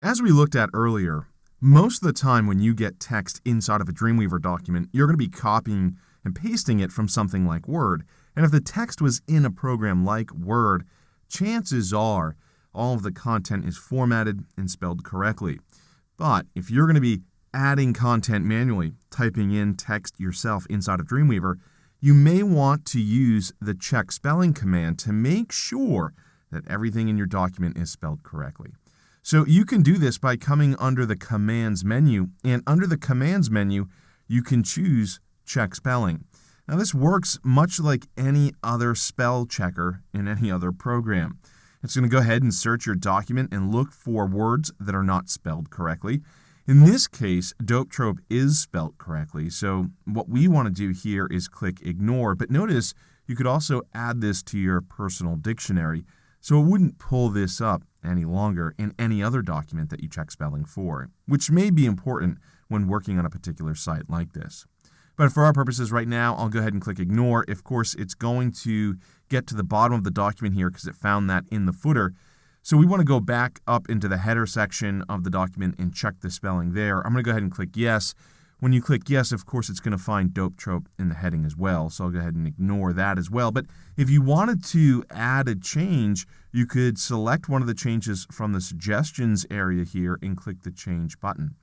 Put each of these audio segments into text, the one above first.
As we looked at earlier, most of the time when you get text inside of a Dreamweaver document, you're going to be copying and pasting it from something like Word. And if the text was in a program like Word, chances are all of the content is formatted and spelled correctly. But if you're going to be adding content manually, typing in text yourself inside of Dreamweaver, you may want to use the check spelling command to make sure that everything in your document is spelled correctly. So you can do this by coming under the Commands menu, and under the Commands menu, you can choose Check Spelling. Now this works much like any other spell checker in any other program. It's going to go ahead and search your document and look for words that are not spelled correctly. In this case, dope trope is spelled correctly, so what we want to do here is click Ignore, but notice you could also add this to your personal dictionary, so it wouldn't pull this up any longer in any other document that you check spelling for, which may be important when working on a particular site like this. But for our purposes right now, I'll go ahead and click Ignore. Of course, it's going to get to the bottom of the document here because it found that in the footer. So we want to go back up into the header section of the document and check the spelling there. I'm going to go ahead and click Yes. When you click Yes, of course, it's going to find dope trope in the heading as well, so I'll go ahead and ignore that as well. But if you wanted to add a change, you could select one of the changes from the suggestions area here and click the Change button.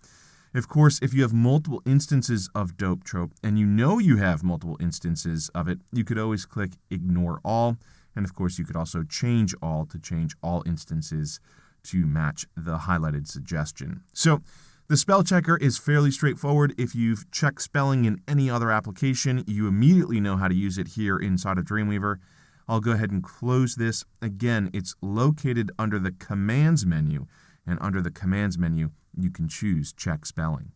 Of course, if you have multiple instances of dope trope, and you know you have multiple instances of it, you could always click Ignore All, and of course, you could also change all to change all instances to match the highlighted suggestion. So the spell checker is fairly straightforward. If you've checked spelling in any other application, you immediately know how to use it here inside of Dreamweaver. I'll go ahead and close this. Again, it's located under the Commands menu, and under the Commands menu, you can choose Check Spelling.